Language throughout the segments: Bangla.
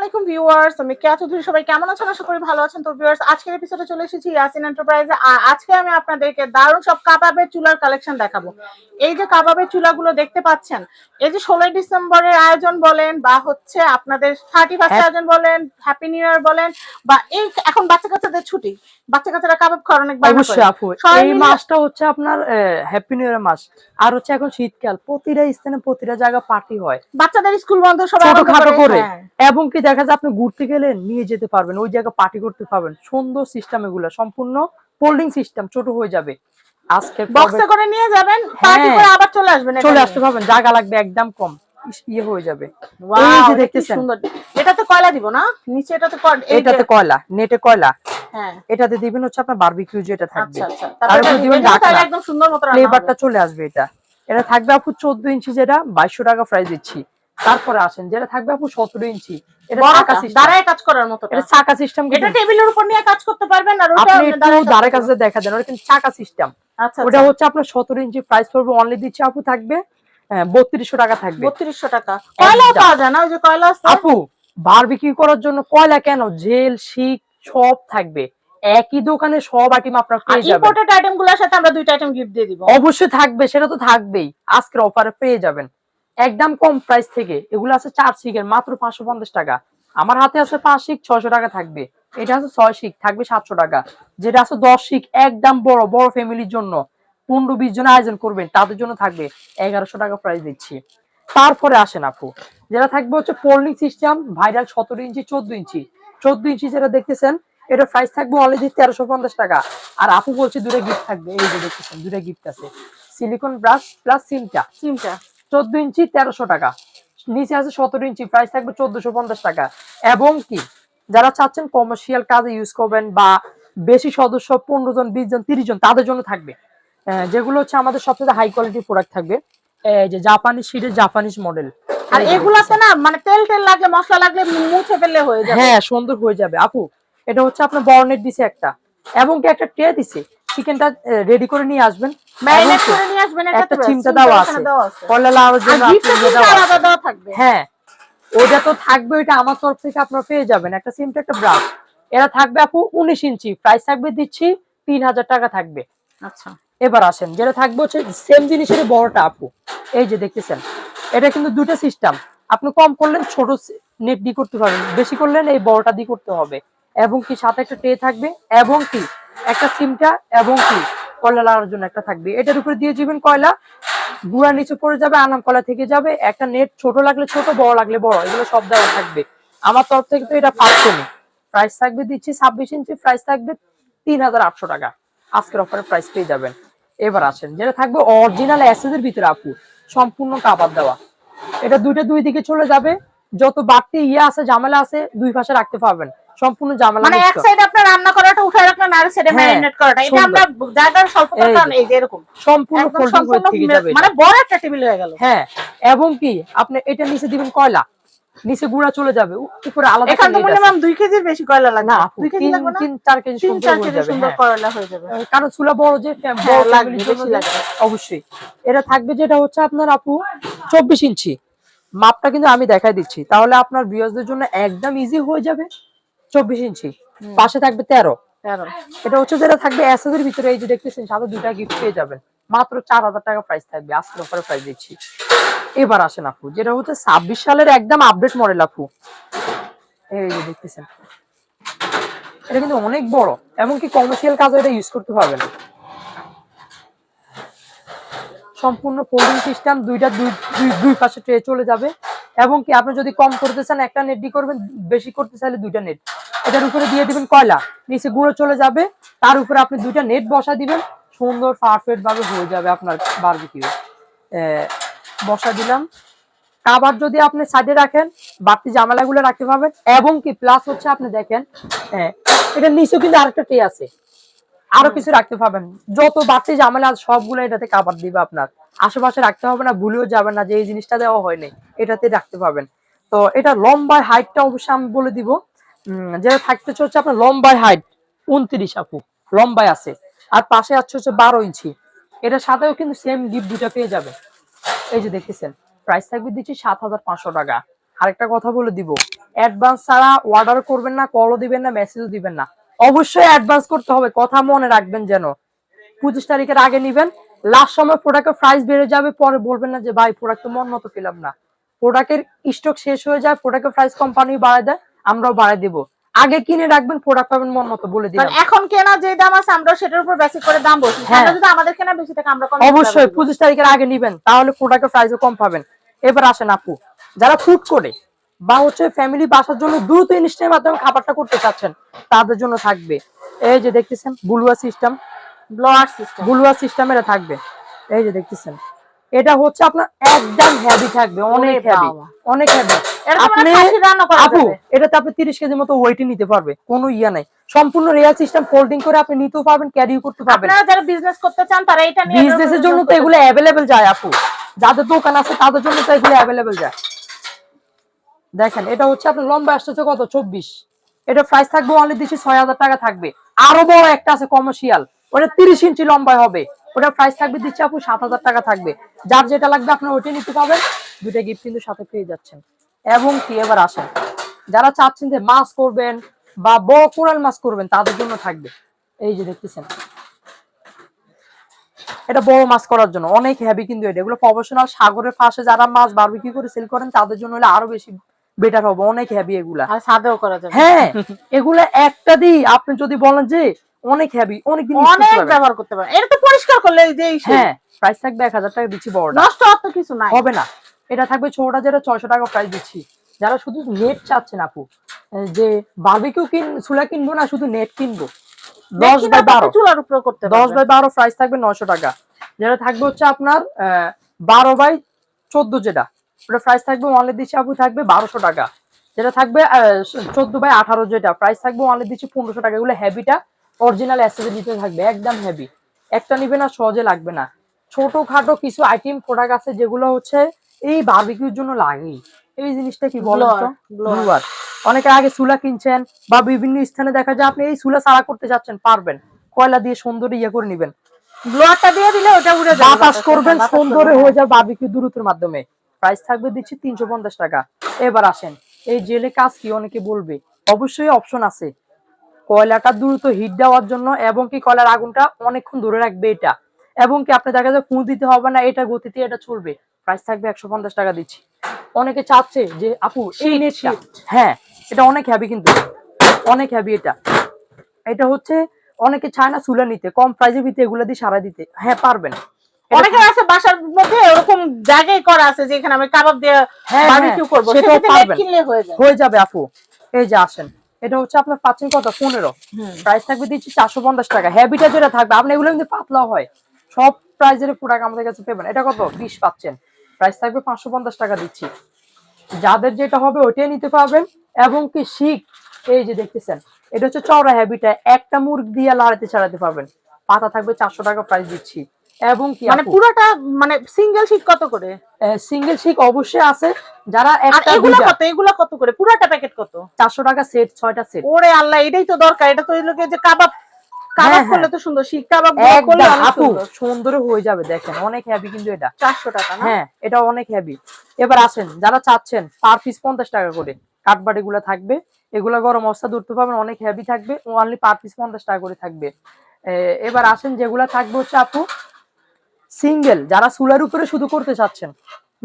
আলাইকুম ভিউয়ার্স, আমি কেয়া চৌধুরী। সবাই কেমন আছেন? আশা করি ভালো আছেন। তো ভিউয়ার্স, আজকের এপিসোডে চলে এসেছি ইয়াসিন এন্টারপ্রাইজে। আর আজকে আমি আপনাদেরকে দারুণ সব কাবাবের চুলার কালেকশন দেখাবো। এই যে কাবাবের চুলাগুলো দেখতে পাচ্ছেন, এই যে 16 ডিসেম্বরের আয়োজন বলেন বা হচ্ছে আপনাদের 31st আয়োজন বলেন, হ্যাপি নিউ ইয়ার বলেন, বা এই এখন বাচ্চা কাচ্চাদের ছুটি, বাচ্চা কাচ্চারা কাবাব খাওয়ার অনেক বায়না করে। অবশ্যই আপু, এই মাসটা হচ্ছে আপনার হ্যাপি নিউ ইয়ার মাস। আর হচ্ছে এখন শীতকাল, প্রতিটা স্থানে প্রতিটা জায়গা পার্টি হয়, বাচ্চাদের স্কুল বন্ধ, সবাই ছোটখাটো করে। এবং কি দেখা যায় আপনি ঘুরতে গেলে নিয়ে যেতে পারবেন, ওই জায়গা পার্টি করতে পারবেন। সুন্দর সিস্টেম, এগুলো সম্পূর্ণ ফোল্ডিং সিস্টেম, ছোট হয়ে যাবে। আজকে বক্সে করে নিয়ে যাবেন, পার্টি করে আবার চলে আসবেন, চলে আসতে পারবেন। জায়গা লাগবে একদম কম, ইয়ে হয়ে যাবে। এই যে দেখতেছেন, এটাতে কয়লা দিব না নিচে, এটাতে কয়লা, নেটে কয়লা। হ্যাঁ, এটাতে দিবেন হচ্ছে আপনার বারবিকিউ যেটা থাকবে। আচ্ছা, তারপরে দিবেন ঢাকনা, একদম সুন্দর মতো রান্না হবে। ফ্লেভারটা চলে আসবে। এটা থাকবে আপু 14 ইঞ্চি, যেটা 2200 টাকা প্রাইস দিচ্ছি। তারপরে আসেন যেটা থাকবে আপু 17 ইঞ্চি, এটা চাকা সিস্টেম, দাঁড়ায় কাজ করার মতো। এটা চাকা সিস্টেম, এটা টেবিলের উপর নিয়ে কাজ করতে পারবেন। আর ওটা আপনি একটু দাঁড়ায় কাছে দেখা দেন, ওটা কিন্তু চাকা সিস্টেম। আচ্ছা, ওটা হচ্ছে আপনার 17 ইঞ্চি, প্রাইস পড়বে অনলি দিচ্ছি আপু থাকবে 3200 টাকা থাকবে। 3200 টাকা। কয়লা পাওয়া যায় না? ওই যে কয়লা আছে আপু, বারবিকিউ করার জন্য কয়লা কেন, জেল শিক সব থাকবে একই দোকানে, সব আইটেম আপনারা পেয়ে যাবেন। ইম্পোর্টেড আইটেমগুলোর সাথে আমরা দুইটা আইটেম গিফট দিয়ে দিব। অবশ্যই থাকবে, সেটা তো থাকবেই। আজকের অফারে পেয়ে যাবেন একদম কম প্রাইস থেকে। এগুলো আছে 4 শিকের মাত্র 550 টাকা। আমার হাতে আছে 5 শিক 600 টাকা থাকবে। এটা আছে 6 শিক থাকবে 700 টাকা। যেটা আছে 10 শিক একদম বড় বড় ফ্যামিলির জন্য, 15-20 জন আয়োজন করবেন তাদের জন্য থাকবে 1100 টাকা প্রাইস দিচ্ছি। তারপরে আসেন আপু, যেটা থাকবে হচ্ছে ফোল্ডিং সিস্টেম ভাইরাল 17 ইঞ্চি 14 ইঞ্চি। 14 ইঞ্চি যেটা দেখতেছেন, এটা প্রাইস থাকবে অলরেডি 1350 টাকা। আর আপু বলছে দুটো গিফট থাকবে। এই যে দেখতেছেন দুটো গিফট আছে, সিলিকন ব্রাশ প্লাস সিমটা 14 ইঞ্চি 1300 টাকা। নিচে আছে 17 ইঞ্চি, প্রাইস থাকবে 1450 টাকা। এবং কি যারা চাচ্ছেন কমার্শিয়াল কাজে ইউজ করবেন বা বেশি সদস্য 15 জন 20 জন 30 জন তাদের জন্য থাকবে, যেগুলো হচ্ছে আমাদের সবচেয়ে হাই কোয়ালিটির প্রোডাক্ট থাকবে। এই যে জাপানিজ শিটের জাপানিজ মডেল। আর এগুলাতে না মানে তেল লাগলে, মশলা লাগলে মুছে ফেললে হয়ে যাবে। হ্যাঁ, সুন্দর হয়ে যাবে আপু। এটা হচ্ছে আপনার বর্নেট দিছে একটা, এবং কি একটা ট্রে দিছে। চিকেনটা রেডি করে নিয়ে আসবেন, ম্যারিনেট করে নিয়ে আসবেন। একটা চিমটা দেওয়া আছে, কলা লাউর জন্য আলাদা দেওয়া থাকবে। হ্যাঁ, ওটা তো থাকবে। ওইটা আমার তরফ থেকে আপনারা পেয়ে যাবেন, একটা চিমটা একটা ব্রাশ। এটা থাকবে আপু 19 ইঞ্চি, প্রাইস থাকবে দিচ্ছি 3000 টাকা থাকবে। আচ্ছা, এবার আসেন যেটা থাকবে হচ্ছে সেম জিনিসের বড়টা আপু। এই যে দেখতেছেন, এটা কিন্তু দুটো সিস্টেম। আপনি কম করলেন ছোট নেট দিয়ে করতে পারবেন, বেশি করলেন এই বড়টা দিয়ে করতে হবে। এবং কি সাথে একটা ট্রে থাকবে, এবং কি একটা সিমটা, এবং কি কয়লা লাগানোর জন্য একটা থাকবে। এটার উপরে দিয়ে দিবেন কয়লা, গুঁড়া নিচে পড়ে যাবে, আনাম কয়লা থেকে যাবে। একটা নেট ছোট লাগলে ছোট, বড় লাগলে বড়, এগুলো সব দেওয়া থাকবে। আমার তরফ থেকে তো এটা পাচ্ছি। প্রাইস থাকবে দিচ্ছি 26 ইঞ্চি, প্রাইস থাকবে 3800 টাকা। আজকের অফারে প্রাইস পেয়ে যাবেন। এবার আসেন যেটা থাকবে অরিজিনাল এসএস এর ভিতরে আপু, সম্পূর্ণ কাবাব দেওয়া। এটা দুই দিকে চলে যাবে, যত বাড়তি আছে ঝামেলা আছে দুই পাশে রাখতে পারবেন, সম্পূর্ণ ঝামেলা মানে এক সাইডে আপনার রান্না করাটা উঠায় রাখলেন, আর সাইডে ম্যারিনেট করাটা। এটা আমরা জায়গার স্বল্পতার কারণে এই যে এরকম সম্পূর্ণ ফোল্ডিং হয়ে থেকে যাবে, মানে বড় একটা টেবিল হয়ে গেল। হ্যাঁ, এবং কি আপনি এটা নিচে দিবেন কয়লা, নিচে গুঁড়া চলে যাবে, উপরে আলাদা। এখানে তো মিনিমাম 2 কেজির বেশি কয়লা লাগবে না, 2 কেজি লাগবে না, 3-4 কেজি সুন্দর কয়লা হয়ে যাবে। কারণ চুলা বড়, যে বড় লাগবে, বেশি লাগবে অবশ্যই। এটা থাকবে যেটা হচ্ছে আপনার আপু 24 ইঞ্চি। মাপটা কিন্তু আমি দেখাই দিচ্ছি, তাহলে আপনার ভিউয়ারদের জন্য একদম ইজি হয়ে যাবে। 24 ইঞ্চি, পাশে থাকবে 13। এটা হচ্ছে যেটা থাকবে এসএস এর ভিতরে। এই যে দেখতেছেন সাথে দুইটা গিফট পেয়ে যাবেন, মাত্র 4000 টাকা প্রাইস থাকবে। আজকের অফারে প্রাইস দিচ্ছি। এবার আসেন আপু, যেটা হচ্ছে 26 সালের একদম আপডেট মডেল আপু। এই যে দেখতেছেন, এটা কিন্তু অনেক বড়, এমনকি কমার্শিয়াল কাজে এটা ইউজ করতে পারবেন। সম্পূর্ণ ফোল্ডিং সিস্টেম, দুই পাশে ট্রে চলে যাবে। এবং কি আপনি যদি কম করতে চান একটা নেট দিয়ে করবেন, বেশি করতে চাইলে দুইটা নেট। এটার উপরে দিয়ে দিবেন কয়লা, নিচে গুঁড়ো চলে যাবে, তার উপরে আপনি দুইটা নেট বসা দিবেন, সুন্দর পারফেক্ট ভাবে হয়ে যাবে আপনার বারবিকিউ। বসা দিলাম। খাবার যদি আপনি সাইডে রাখেন, বাড়তি জামালাগুলো রাখতে পারবেন। এবং কি প্লাস হচ্ছে আপনি দেখেন, এটা নিচেও কিন্তু আরেকটা ট্রে আছে, আরো কিছু রাখতে পারবেন। যত বাড়তি ঝামেলা সবগুলো এটাতে কাভার দিবে। আপনার আশেপাশে রাখতে হবে না, ভুলেও যাবেন না যে এই জিনিসটা দেওয়া হয়নি, এটাতে রাখতে পারবেন। তো এটা লম্বায় হাইটটা অবশ্যই আমি বলে দিব, যেটা থাকতে হচ্ছে আপনার লম্বায় হাইট 29 আপু লম্বায় আছে, আর পাশে আছে হচ্ছে 12 ইঞ্চি। এটার সাথেও কিন্তু সেম গিফট দুটা পেয়ে যাবে। এই যে দেখতেছেন, প্রাইস থাকবে দিচ্ছি 7500 টাকা। আরেকটা কথা বলে দিব, অ্যাডভান্স ছাড়া অর্ডার করবেন না, কলও দিবেন না, মেসেজও দিবেন না। অবশ্যই অ্যাডভান্স করতে হবে, কথা মনে রাখবেন যেন। 25 তারিখের আগে নিবেন, লাস্ট সময় প্রোডাক্টের প্রাইস বেড়ে যাবে, পরে বলবেন না যে ভাই প্রোডাক্ট তো মন মতো পেলাম না। প্রোডাক্টের স্টক শেষ হয়ে যায়, প্রোডাক্টের প্রাইস কোম্পানি বাড়ায় দেয়, আমরাও বাড়ায় দেব। আগে কিনে রাখবেন, প্রোডাক্ট পাবেন মন মতো, বলে দিলাম। এখন কেনা যে দাম আছে আমরা সেটার উপর বেসিক করে দাম বলছি, আমরা যদি আমাদের কেনা বেশি থাকে আমরা কম। অবশ্যই 25 তারিখের আগে নিবেন, তাহলে প্রোডাক্টের প্রাইসও কম পাবেন। এবার আসেন আপু, যারা ফুড করে বা হচ্ছে ফ্যামিলি বাসার জন্য দ্রুত ইনস্ট্যান্টের মাধ্যমে খাবারটা করতে চাচ্ছেন, তাদের জন্য থাকবে এই যে দেখতেছেন বুলুয়া সিস্টেম, বুলুয়া সিস্টেম এটা থাকবে। এই যে দেখতেছেন, এটা হচ্ছে আপনার একদম হেভি থাকবে, অনেক হেভি, অনেক হেভি। আপনি আপু এটাতে আপনি 30 কেজির মতো ওয়েটই নিতে পারবে, কোনো ইয়া নাই। সম্পূর্ণ রিয়াল সিস্টেম, ফোল্ডিং করে আপনি নিতেও পারবেন, ক্যারিও করতে পারবেন। আপনারা যারা বিজনেস করতে চান তারা এটা নিয়ে, বিজনেসের জন্য তো এগুলো অ্যাভেলেবেল যায় আপু, যাদের দোকান আছে তাদের জন্য তো এগুলো অ্যাভেলেবেল যায়। দেখেন এটা হচ্ছে আপনার লম্বা আসছে কত 24, এটা প্রাইস থাকবে অনলি দিচ্ছি 6000 টাকা থাকবে। আরো বড় একটা আছে কমার্শিয়াল, ওটা 30 ইঞ্চি লম্বা হবে, ওটা প্রাইস থাকবে দিচ্ছি আপু 7000 টাকা থাকবে। যার যেটা লাগবে আপনার ওইটা নিতে পারবেন, দুইটা গিফট কিন্তু সাথে পেয়ে যাচ্ছেন। এবং কি এবার আসেন, যারা চাচ্ছেন যে মাছ করবেন বা বড় কোরাল মাছ করবেন, তাদের জন্য থাকবে এই যে দেখতেছেন, এটা বড় মাছ করার জন্য অনেক হেভি কিন্তু এটা, এগুলো প্রফেশনাল সাগরের পাশে যারা মাছ বারবিকিউ করে সেল করেন তাদের জন্য হলে আরো বেশি বেটার হবে, অনেক হেভি এগুলা, আর সাদেও করা যাবে। হ্যাঁ এগুলা একটা দিই আপনি যদি বলেন যে অনেক হেভি, অনেক দিন অনেক ব্যবহার করতে পারেন, এটা তো পরিষ্কার করলে যে হ্যাঁ। প্রাইস থাকবে 1000 টাকা দিচ্ছি, বড়টা নষ্ট হওয়ার তো কিছু নাই, হবে না। এটা থাকবে ছোটটা, যেটা 600 টাকা প্রাইস দিচ্ছি। যারা শুধু নেট চাচ্ছেন আপু, যে বারবিকিউ চুলা কিনবো না, শুধু নেট কিনবো, 10/12 চুলার উপরে করতে 10/12 প্রাইস থাকবে 900 টাকা। যেটা থাকবে হচ্ছে আপনার 12/14, যেটা ওটা প্রাইস থাকবে অনলি দিচ্ছি আপু থাকবে 1200 টাকা। যেটা থাকবে 14/18, যেটা প্রাইস থাকবে অনলি দিচ্ছি 1500 টাকা। এগুলো হেভিটা অরিজিনাল অ্যাসেসরি দিতে থাকবে, একদম হেভি, একটা নিবে না সহজে লাগবে না। ছোটখাটো কিছু আইটেম প্রোডাক্ট আছে যেগুলো হচ্ছে এই বারবিকিউর জন্য লাগেই, এই জিনিসটা কি বলেন তো, ব্লোয়ার। অনেকে আগে চুলা কিনছেন বা বিভিন্ন স্থানে দেখা যায় আপনি এই চুলা ছাড়া করতে যাচ্ছেন, পারবেন, কয়লা দিয়ে সুন্দর ইয়ে করে নেবেন, ব্লোয়ারটা দিয়ে দিলে ওটা উড়ে যাবে, বাতাস করবেন, সুন্দর হয়ে যাবে বারবিকিউ দ্রুতের মাধ্যমে। প্রাইস থাকবে দিচ্ছি 350 টাকা। এবার আসেন, এই জেলে কাজ কি অনেকে বলবে, অবশ্যই অপশন আছে কয়লাটা দ্রুত হিট দেওয়ার জন্য, এবং কি কয়লার আগুনটা অনেকক্ষণ ধরে রাখবে এটা, এবং কি আপনি দেখা যায় ফুঁ দিতে হবে না, এটা গতিতে এটা চলবে। প্রাইস থাকবে 150 টাকা দিচ্ছি। অনেকে চাচ্ছে যে আপু এই নেটটা, হ্যাঁ এটা অনেক হেভি কিন্তু, অনেক হেভি এটা। এটা হচ্ছে অনেকে চায় না চুলা নিতে, কম প্রাইসের ভিতরে এগুলো দিয়ে সারা দিতে, হ্যাঁ পারবেন। অনেকে আছে বাসার মধ্যে এরকম জায়গায় করা আছে যেখানে আমি কাবাব দিয়ে বারবিকিউ করব, সেটাও পারবেন, কিনলে হয়ে যাবে আপু। এই যে আসেন, এটা হচ্ছে আপনার পাচ্ছেন কত 15, প্রাইস থাকবে দিচ্ছি 450 টাকা। হেভিটা যেটা থাকবে আপনি এগুলো কিন্তু পাতলা হয়, সব প্রাইজের প্রোডাক্ট আমাদের কাছে পাবেন। এটা কত 20 পাচ্ছেন, প্রাইস থাকবে 550 টাকা দিচ্ছি। যাদের যেটা হবে ওইটাই নিতে পারবেন। এবং কি শিক, এই যে দেখতেছেন, এটা হচ্ছে চওড়া হেভিটা, একটা মুরগ দিয়ে লাড়াতে ছাড়াতে পারবেন, পাতা থাকবে 400 টাকা প্রাইস দিচ্ছি। এবং কি মানে পুরোটা মানে সিঙ্গেল শিক কত করে? সিঙ্গেল শিক অবশ্যই আছে, যারা একটা এগুলা কত করে, পুরোটা প্যাকেট কত? 400 টাকা সেট, 6টা সেট। ওরে আল্লাহ, এটাই তো দরকার, এটা তো এগুলোকে যে কাবাব করলে তো সুন্দর, শিক কাবাব করলে আপু সুন্দর হয়ে যাবে, দেখেন অনেক হেভি কিন্তু এটা 400 টাকা না, হ্যাঁ এটা অনেক হেভি। এবার আসেন, যারা চাচ্ছেন পার পিস 50 টাকা করে কাঠবাড়ি গুলা থাকবে, এগুলা গরম অবস্থা ধরতে পারবেন, অনেক হেভি থাকবে, অনলি পার পিস 50 টাকা করে থাকবে। এবার আসেন, যেগুলা থাকবে হচ্ছে আপু সিঙ্গেল, যারা চুলার উপরে শুধু করতে চাচ্ছেন,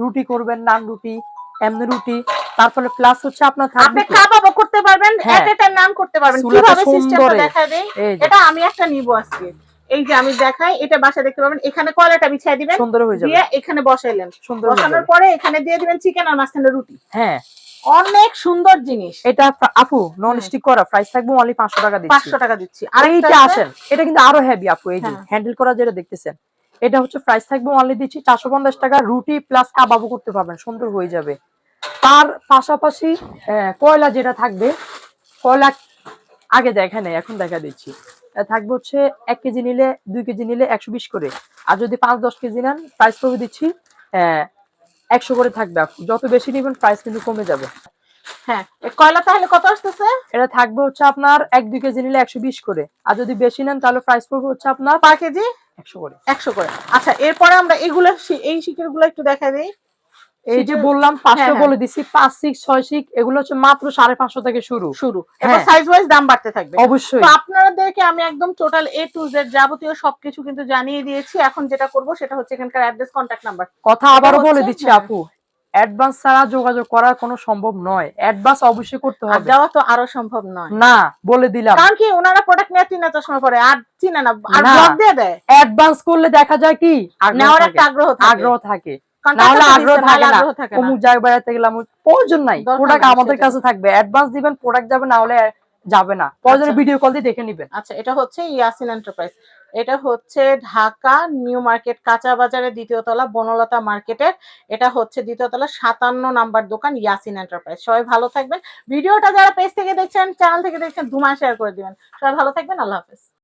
রুটি করবেন, নান রুটি, এমনি রুটি, তারপরে প্লাস হচ্ছে আপনার আপনি কাবাবও করতে পারবেন, এট এ টাইম নান করতে পারবেন। কিভাবে সিস্টেমটা দেখায় দেই, এটা আমি একটা নিব আজকে। এই যে আমি দেখাই, এটা বাসা দেখতে পাবেন, এখানে কয়লাটা বিছিয়ে দিবেন, সুন্দর হয়ে যাবে, দিয়ে এখানে বসাইলেন, বসানোর পরে এখানে দিয়ে দিবেন চিকেন আর মাঝখানে রুটি, হ্যাঁ অনেক সুন্দর জিনিস। এটা আপু নন স্টিক করা, প্রাইস থাকবে অনলি 500 টাকা দিচ্ছি, 500 টাকা দিচ্ছি। আর এইটা আসেন, এটা কিন্তু আরো হেভি আপু, এই যে হ্যান্ডেল করা যেটা দেখতেছেন, এটা হচ্ছে প্রাইস থাকবে অনলি দিচ্ছি 450 টাকা। রুটি প্লাস কাবাবও করতে পারবেন, সুন্দর হয়ে যাবে। তার পাশাপাশি কয়লা যেটা থাকবে, কয়লা আগে দেখা নেই, এখন দেখা দিচ্ছি, থাকবে হচ্ছে 1 কেজি নিলে 2 কেজি নিলে 120 করে, আর যদি 5-10 কেজি নেন প্রাইস করে দিচ্ছি 100 করে থাকবে। আপু যত বেশি নেবেন প্রাইস কিন্তু কমে যাবে। হ্যাঁ, কয়লা তাহলে কত আসতেছে? এটা থাকবে হচ্ছে আপনার 1-2 কেজি নিলে 120 করে, আর যদি বেশি নেন তাহলে প্রাইস পড়বে হচ্ছে আপনার পার কেজি 100 করে। 100 করে। আচ্ছা, এরপরে আমরা এগুলো এই শিকের গুলো একটু দেখা দেই। এই যে বললাম 500 হ্যাঁ, বলে দিছি, 5 6 6 শিক এগুলো হচ্ছে মাত্র 550 থেকে শুরু। এবার হ্যাঁ। সাইজ ওয়াইজ দাম বাড়তে থাকবে। অবশ্যই। তো আপনাদেরকে আমি একদম টোটাল A to Z যাবতীয় সবকিছু কিন্তু জানিয়ে দিয়েছি। এখন যেটা করব সেটা হচ্ছে এখানকার অ্যাড্রেস, কন্টাক্ট নাম্বার। কথা এটা আবারও বলে হচ্ছে দিচ্ছি হ্যাঁ, আপু, অ্যাডভান্স ছাড়া যোগাযোগ করা কোনো সম্ভব নয়, অ্যাডভান্স অবশ্যই করতে আর হবে। দেওয়া তো আরো সম্ভব নয়। না, বলে দিলাম। কারণ কি ওনারা প্রোডাক্ট নিয়ে 3 চশমা পরে আর চিনে না, আর না, ব্লক দিয়ে দেয়। অ্যাডভান্স করলে দেখা যায় কি আগ্রহ নেওয়ার থাকে, একটা আগ্রহ থাকে। আগ্রহ থাকে। কারণ না হলে টাকা তো আগ্রহ দিচ্ছে, থাকে নাহলে না, আগ্রহ থাকে না। অমুক জায়গায় বেড়াতে গেলাম, প্রয়োজন নাই, দরকার প্রোডাক্ট নাই, আমাদের সেটাই। কাছে থাকবে, অ্যাডভান্স দিবেন, প্রোডাক্ট যাবে, না হলে যাবে না, প্রয়োজনে আচ্ছা। ভিডিও কল দিয়ে দেখে নিবেন। আচ্ছা, এটা হচ্ছে ইয়াসিন এন্টারপ্রাইজ। এটা হচ্ছে ঢাকা নিউ মার্কেট কাঁচা বাজারের 2য় তলা বনলতা মার্কেটের। এটা হচ্ছে 2য় তলা 57 নাম্বার দোকান ইয়াসিন এন্টারপ্রাইজ। সবাই ভালো থাকবেন। ভিডিওটা যারা পেজ থেকে দেখছেন, চ্যানেল থেকে দেখছেন, ধুমা শেয়ার করে দিবেন। সবাই ভালো থাকবেন। আল্লাহ হাফেজ।